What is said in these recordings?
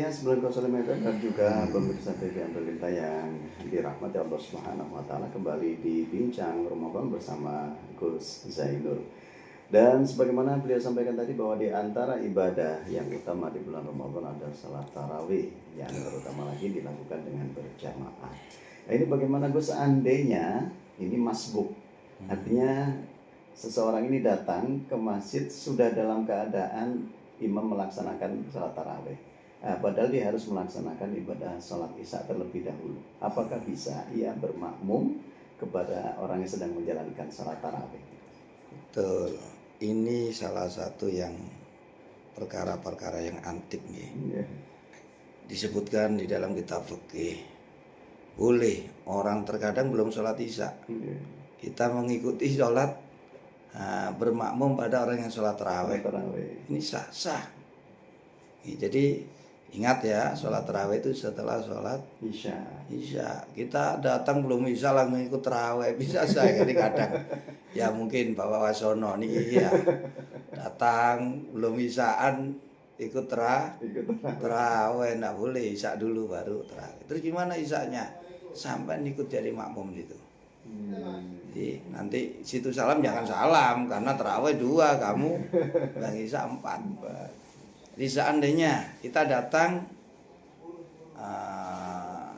Ya, sebelum meter dan juga pemirsa TV Ambalita yang dirahmati Allah Subhanahu wa taala, kembali di Bincang Ramadan bersama Gus Zainul. Dan sebagaimana beliau sampaikan tadi bahwa di antara ibadah yang utama di bulan Ramadan adalah salat tarawih yang terutama lagi dilakukan dengan berjamaah. Nah, ini bagaimana Gus seandainya ini masbuk, artinya seseorang ini datang ke masjid sudah dalam keadaan imam melaksanakan salat tarawih. Padahal dia harus melaksanakan ibadah sholat isya terlebih dahulu. Apakah bisa ia bermakmum kepada orang yang sedang menjalankan sholat tarawih? Betul. Ini salah satu yang perkara-perkara yang antik nih. Yeah. Disebutkan di dalam kitab fikih. Boleh orang terkadang belum sholat isya. Yeah. Kita mengikuti sholat bermakmum pada orang yang sholat tarawih. Ini sah. Jadi ingat ya, sholat tarawih itu setelah sholat isya. Kita datang belum isya langsung ikut tarawih, bisa saya kadang-kadang. Ya mungkin Bapak Wasono nih ya datang belum isyaan ikut tarawih, nggak boleh, isya dulu baru tarawih. Terus gimana isyanya? Sampai ikut jadi makmum gitu. Jadi nanti situ salam jangan salam karena tarawih 2, kamu yang isya 4. Jadi seandainya kita datang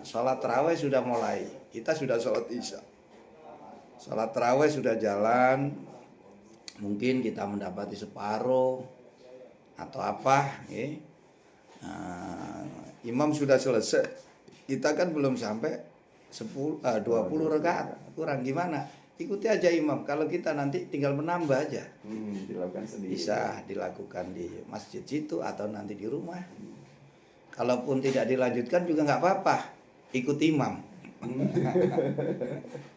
sholat tarawih sudah mulai, kita sudah sholat isya, sholat tarawih sudah jalan, mungkin kita mendapati separuh atau apa, imam sudah selesai, kita kan belum sampai 20 rakaat, kurang gimana? Ikuti aja imam. Kalau kita nanti tinggal menambah aja. Dilakukan sendiri. Bisa dilakukan di masjid situ atau nanti di rumah. Kalaupun tidak dilanjutkan juga nggak apa-apa. Ikut imam.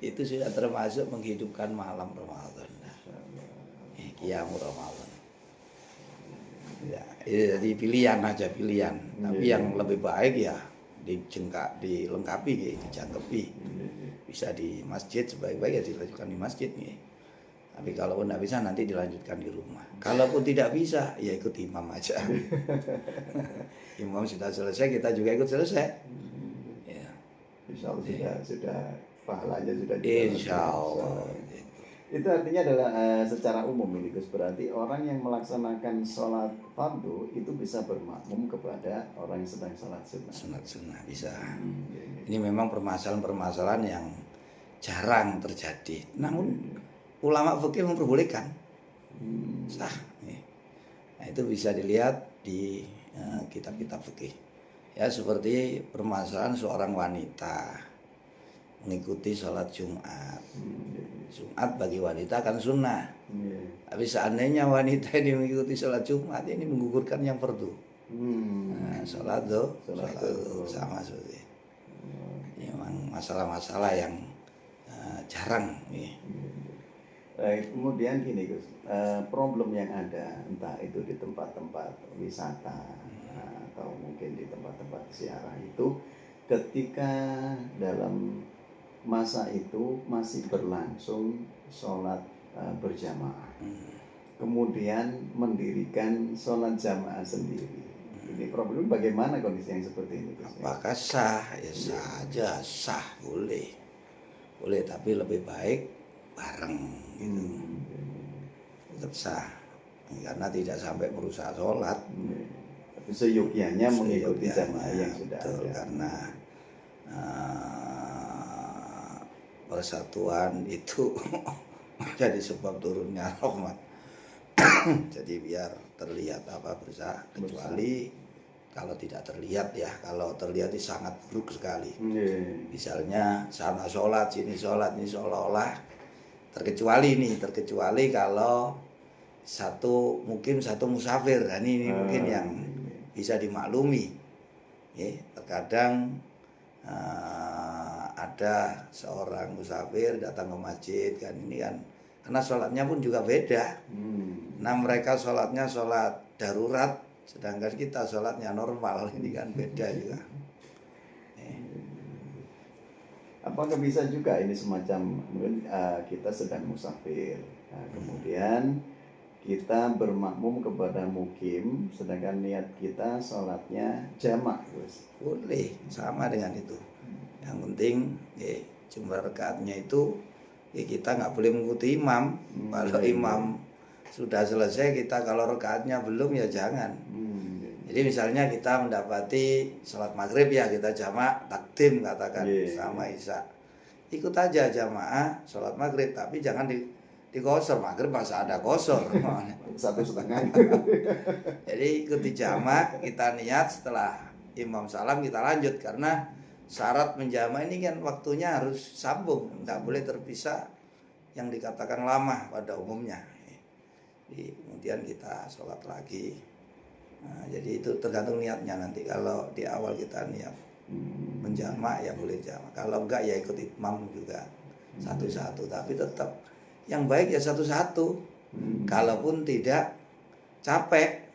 Itu sudah termasuk menghidupkan malam Ramadan. Qiyamul Ramadan. Ya, jadi pilihan aja pilihan. Tapi yang lebih baik ya dilengkapi, dijangkepi. Bisa di masjid, sebaik-baik ya dilanjutkan di masjid nih. Tapi kalaupun tidak bisa nanti dilanjutkan di rumah. Kalaupun tidak bisa ya ikut imam aja. Imam sudah selesai, kita juga ikut selesai. Ya. Insya Allah sudah pahalanya sudah Insya Allah. Itu artinya adalah secara umum ini Gus, berarti orang yang melaksanakan sholat fardu itu bisa bermakmum kepada orang yang sedang sholat sunnah. Sunnah bisa. Ini memang permasalahan-permasalahan yang jarang terjadi. Namun ulama fikih memperbolehkan. Sah. Nah, itu bisa dilihat di kitab-kitab fikih. Ya seperti permasalahan seorang wanita mengikuti sholat Jumat. Jumat bagi wanita kan sunnah. Tapi seandainya wanita ini mengikuti sholat Jumat, ini menggugurkan yang fardu. Nah, sholat sama seperti. Ini memang masalah-masalah yang jarang. Kemudian gini Gus, problem yang ada entah itu di tempat-tempat wisata atau mungkin di tempat-tempat ziarah itu ketika dalam masa itu masih berlangsung sholat berjamaah, kemudian mendirikan sholat jamaah sendiri. Ini problem bagaimana kondisi yang seperti ini? Apakah sah? Ya sah aja, sah boleh, tapi lebih baik bareng gitu. Tetap sah karena tidak sampai merusak sholat. Tapi seyogyanya mengikuti jamaah yang sudah ada. Karena persatuan itu menjadi sebab turunnya rahmat. Jadi biar terlihat apa bersah, kecuali kalau tidak terlihat ya. Kalau terlihat itu sangat buruk sekali. Misalnya sana sholat, sini sholat, ini seolah-olah terkecuali kalau mungkin satu musafir. Nah, ini mungkin yang bisa dimaklumi. Terkadang ada seorang musafir datang ke masjid kan, ini kan karena sholatnya pun juga beda. Nah mereka sholatnya sholat darurat, sedangkan kita sholatnya normal, ini kan beda juga. Apakah bisa juga ini semacam mungkin kita sedang musafir, kemudian kita bermakmum kepada mukim, sedangkan niat kita sholatnya jamak, Gus. Boleh, sama dengan itu. Yang penting jumlah rakaatnya itu kita nggak boleh mengikuti imam. Kalau imam sudah selesai, kita kalau rakaatnya belum ya jangan. Jadi misalnya kita mendapati sholat maghrib ya, kita jamak takdim katakan sama isya, ikut aja jamaah sholat maghrib, tapi jangan di kosor. Maghrib masa ada kosor 1,5. Jadi ikuti jamak, kita niat, setelah imam salam kita lanjut, karena syarat menjamak ini kan waktunya harus sambung, tidak boleh terpisah yang dikatakan lama pada umumnya. Jadi, kemudian kita sholat lagi. Nah, jadi itu tergantung niatnya nanti. Kalau di awal kita niat menjamak ya boleh jamak. Kalau enggak ya ikut imam juga satu-satu. Tapi tetap yang baik ya satu-satu. Kalaupun tidak capek.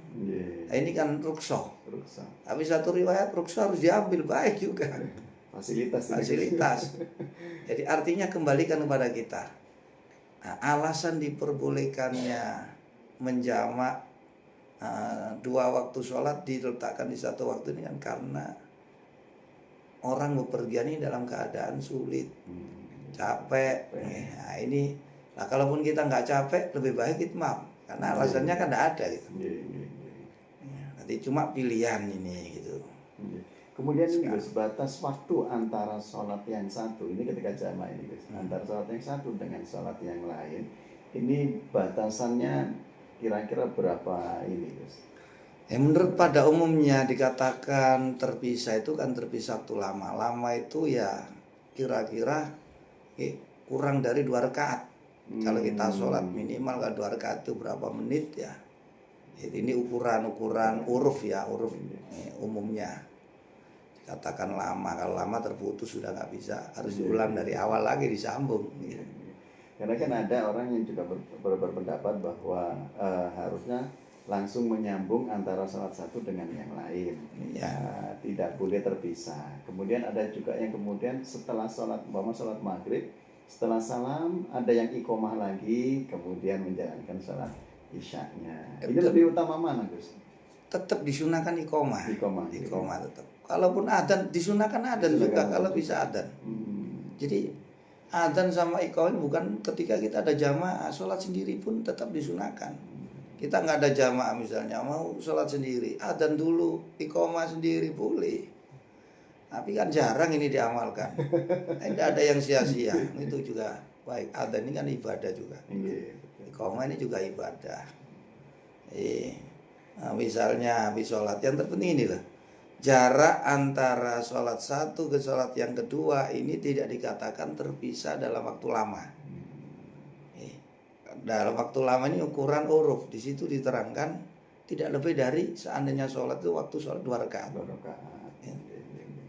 Nah, ini kan ruksoh. Tapi satu riwayat ruksoh harus diambil, baik juga. Fasilitas. Jadi artinya kembalikan kepada kita. Nah, alasan diperbolehkannya menjamak dua waktu sholat diletakkan di satu waktu ini kan karena orang bepergian ini dalam keadaan sulit, capek. Nah ini, nah kalaupun kita nggak capek lebih baik itmam, karena alasannya kan tidak ada gitu. Nanti cuma pilihan ini gitu. Kemudian ini Gus, batas waktu antara sholat yang satu ini ketika jamak ini Gus, antara sholat yang satu dengan sholat yang lain ini batasannya kira-kira berapa ini Gus? Menurut pada umumnya dikatakan terpisah itu kan terpisah waktu lama. Lama itu ya kira-kira kurang dari 2 rakaat. Kalau kita sholat minimal kan 2 rakaat itu berapa menit ya? Ini ukuran uruf ya, uruf umumnya. Dikatakan lama, kalau lama terputus sudah nggak bisa, harus diulang dari awal lagi, disambung. Karena kan ada orang yang juga berpendapat bahwa harusnya langsung menyambung antara sholat satu dengan yang lain, tidak boleh terpisah. Kemudian ada juga yang kemudian setelah sholat maghrib, setelah salam ada yang iqomah lagi, kemudian menjalankan sholat isyaknya. Ini lebih utama mana Gus? Tetap disunahkan iqomah. Iqomah tetap. Kalaupun adzan disunahkan adzan juga kalau bisa adzan. Jadi adzan sama iqamah bukan ketika kita ada jamaah, sholat sendiri pun tetap disunahkan. Kita nggak ada jamaah misalnya, mau sholat sendiri, adzan dulu, iqamah sendiri boleh. Tapi kan jarang ini diamalkan. Tidak ada yang sia-sia. Itu juga baik. Adzan ini kan ibadah juga. Iqamah ini juga ibadah. Nah, misalnya habis sholat, yang terpenting ini loh, jarak antara sholat satu ke sholat yang kedua ini tidak dikatakan terpisah dalam waktu lama. Dalam waktu lama ini ukuran uruf, di situ diterangkan tidak lebih dari seandainya sholat itu waktu sholat 2 rakaat.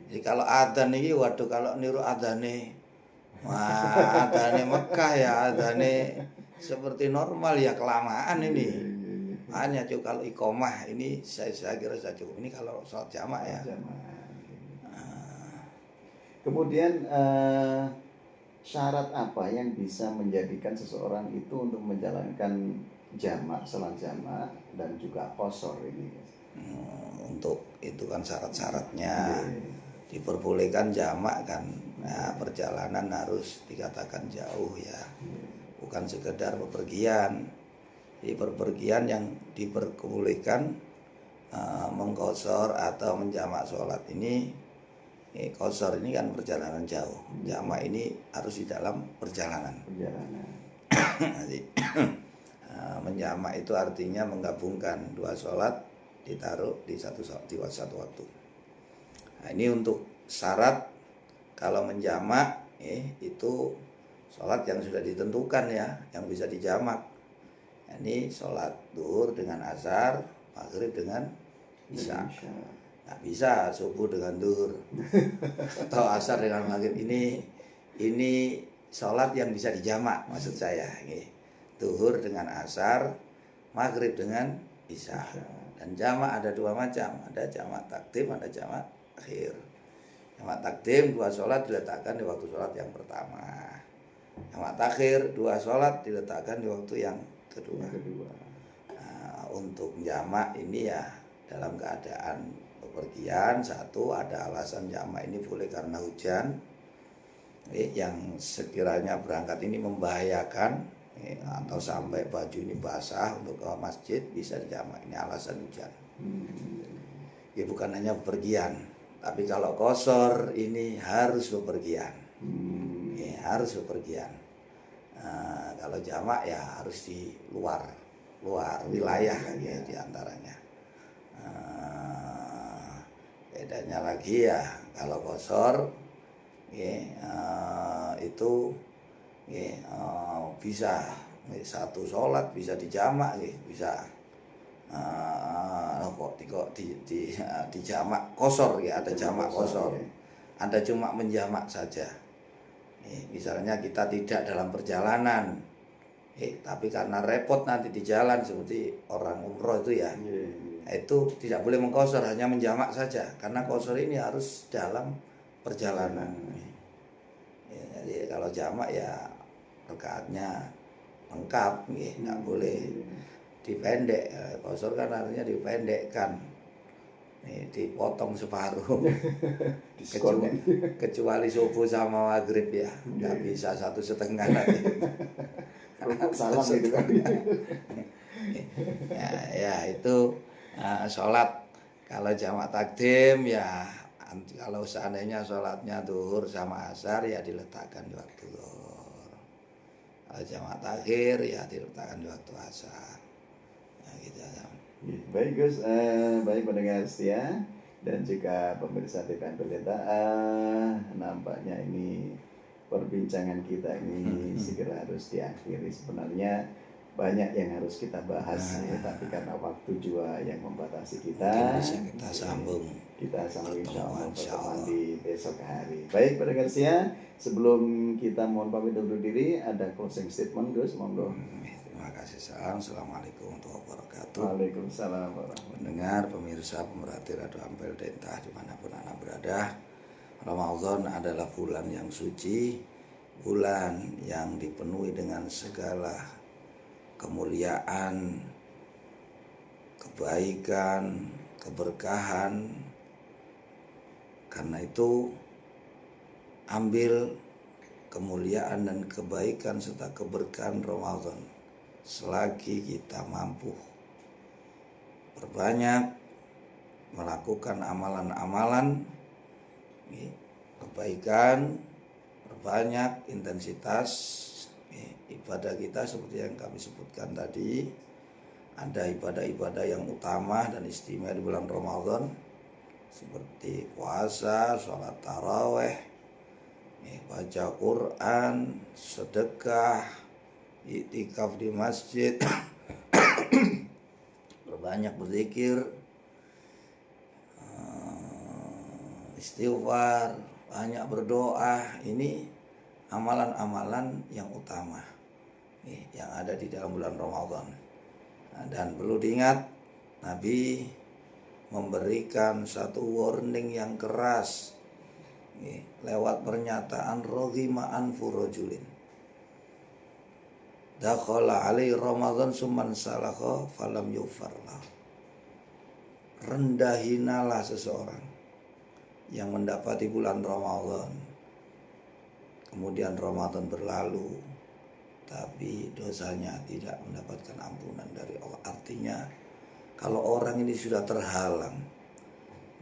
Jadi kalau adzan ini, waduh kalau niru adzane, wah adzane Mekah ya, adzane seperti normal ya, kelamaan ini. Hanya cukup kalau iqomah ini saya kira saya cukup. Ini kalau sholat jamak ya. Kemudian syarat apa yang bisa menjadikan seseorang itu untuk menjalankan jamak, sholat jamak dan juga qashar ini? Untuk itu kan syarat-syaratnya diperbolehkan jamak kan. Nah, perjalanan harus dikatakan jauh ya, bukan sekedar bepergian. Di perpergian yang diperbolehkan mengqashar atau menjamak sholat ini, qashar ini kan perjalanan jauh, jamak ini harus di dalam perjalanan. Jadi menjamak itu artinya menggabungkan 2 sholat ditaruh di satu waktu. Nah, ini untuk syarat kalau menjamak itu sholat yang sudah ditentukan ya, yang bisa dijamak. Ini sholat duhur dengan asar, maghrib dengan isya. Nggak bisa subuh dengan duhur atau asar dengan maghrib. Ini sholat yang bisa dijamak maksud saya. Duhur dengan asar, maghrib dengan isya. Dan jamak ada 2 macam, ada jamak takdim, ada jamak akhir. Jamak takdim 2 sholat diletakkan di waktu sholat yang pertama. Jamak takhir 2 sholat diletakkan di waktu yang kedua. untuk jamak ini ya dalam keadaan bepergian, satu ada alasan jamak ini boleh karena hujan, yang sekiranya berangkat ini membahayakan, atau sampai baju ini basah untuk ke masjid bisa dijamak, ini alasan hujan. Ya bukan hanya bepergian, tapi kalau qashar ini harus bepergian, harus bepergian. Kalau jamak ya harus di luar wilayah ya diantaranya. Bedanya lagi ya kalau qashar itu bisa satu sholat bisa dijamak, bisa kok di jamak qashar ya, ada jamak qashar, ada cuma menjamak saja. Misalnya kita tidak dalam perjalanan, tapi karena repot nanti di jalan seperti orang umroh itu ya, itu tidak boleh mengqashar, hanya menjamak saja karena qashar ini harus dalam perjalanan. Jadi kalau jamak ya rakaatnya lengkap, nggak boleh dipendek. Qashar kan artinya dipendekkan, dipotong separuh. kecuali subuh sama maghrib ya, nggak bisa 1,5 nanti. Salam gitu kan. ya itu sholat. Kalau jamak takdim ya, kalau seandainya sholatnya zuhur sama asar ya diletakkan di waktu zuhur. Kalau jamak takhir ya diletakkan di waktu asar. Gitu aja. Baik Gus, baik pendengar setia dan juga pemirsa TV Pelita, nampaknya ini perbincangan kita ini segera harus diakhiri. Sebenarnya banyak yang harus kita bahas, tapi karena waktu juga yang membatasi kita, bisa kita sambung. Kita sambung pertemuan di besok hari. Baik pendengar setia, sebelum kita mohon pamit undur diri, ada closing statement Gus, monggo. Terima kasih. Assalamualaikum warahmatullahi wabarakatuh. Waalaikumsalam warahmatullahi. Pendengar, pemirsa, pemerhati Radio Ampel Dentah dimanapun Anda berada, Ramadan adalah bulan yang suci, bulan yang dipenuhi dengan segala kemuliaan, kebaikan, keberkahan. Karena itu ambil kemuliaan dan kebaikan serta keberkahan Ramadan selagi kita mampu. Perbanyak melakukan amalan-amalan kebaikan, perbanyak intensitas ibadah kita seperti yang kami sebutkan tadi. Ada ibadah-ibadah yang utama dan istimewa di bulan Ramadan seperti puasa, sholat taraweh, baca Quran, sedekah, iktikaf di masjid, berbanyak berzikir, istighfar, banyak berdoa. Ini amalan-amalan yang utama yang ada di dalam bulan Ramadan. Dan perlu diingat, Nabi memberikan satu warning yang keras lewat pernyataan roghima anfu rajulin dakhala alaihi Ramadan summan salakha falam yufarlah. Rendah hinalah seseorang yang mendapati bulan Ramadan, kemudian Ramadan berlalu tapi dosanya tidak mendapatkan ampunan dari Allah. Artinya kalau orang ini sudah terhalang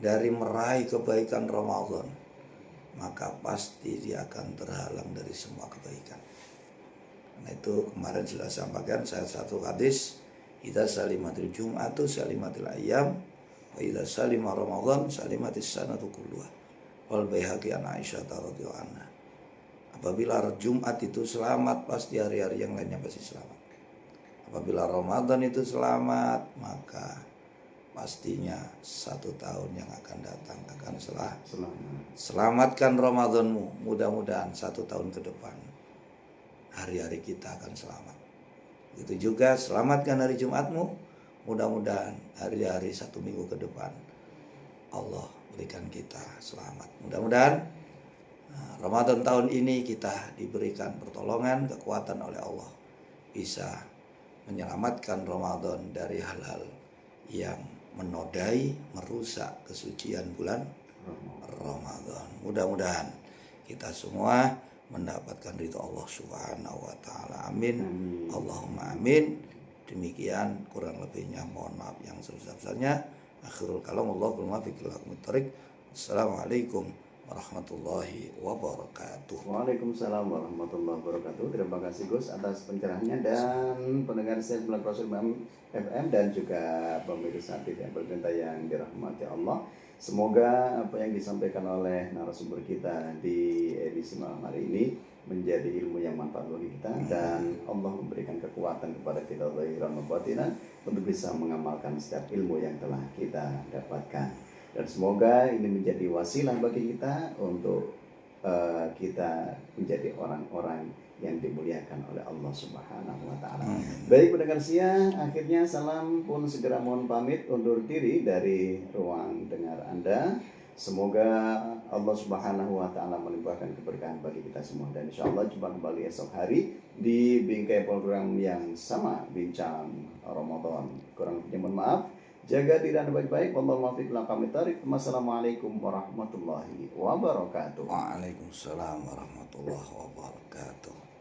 dari meraih kebaikan Ramadan, maka pasti dia akan terhalang dari semua kebaikan. Nah itu kemarin sudah sampaikan saya satu hadis, idza salimatil jum'atu salimatil ayyam wa idza salima Ramadan salimatis sanatu kulluha. Wal Baihaqi an Aisyah radhiyallahu anha. Apabila Jumat itu selamat, pasti hari-hari yang lainnya pasti selamat. Apabila Ramadan itu selamat, maka pastinya 1 tahun yang akan datang akan selamat. Selamatkan Ramadanmu, mudah-mudahan 1 tahun ke depan hari-hari kita akan selamat. Itu juga selamatkan hari Jumatmu, mudah-mudahan hari-hari 1 minggu ke depan Allah berikan kita selamat. Mudah-mudahan Ramadan tahun ini kita diberikan pertolongan, kekuatan oleh Allah, bisa menyelamatkan Ramadan dari hal-hal yang menodai, merusak kesucian bulan Ramadan. Mudah-mudahan kita semua mendapatkan ridho Allah Subhanahu wa taala. Amin. Allahumma amin. Demikian kurang lebihnya mohon maaf yang sebesar-besarnya. Akhirul kalam Allahu muwaffiq. Assalamualaikum warahmatullahi wabarakatuh. Waalaikumsalam warahmatullahi wabarakatuh. Terima kasih Gus atas pencerahannya dan pendengar saya Rasul FM dan juga pemirsa TV yang bercinta yang dirahmati Allah. Semoga apa yang disampaikan oleh narasumber kita di edisi malam hari ini menjadi ilmu yang manfaat bagi kita dan Allah memberikan kekuatan kepada kita zahiran wa batinan untuk bisa mengamalkan setiap ilmu yang telah kita dapatkan. Dan semoga ini menjadi wasilah bagi kita untuk kita menjadi orang-orang yang dimuliakan oleh Allah Subhanahu wa taala. Baik pendengar sia, akhirnya salam pun segera mohon pamit undur diri dari ruang dengar Anda. Semoga Allah Subhanahu wa taala melimpahkan keberkahan bagi kita semua dan insyaallah jumpa kembali esok hari di bingkai program yang sama, Bincang Ramadan. Kurang lebihnya mohon maaf. Jaga diri Anda baik-baik. Wallahu muwaffiq ila aqwamit thoriq. Wassalamualaikum warahmatullahi wabarakatuh. Waalaikumsalam warahmatullahi wabarakatuh.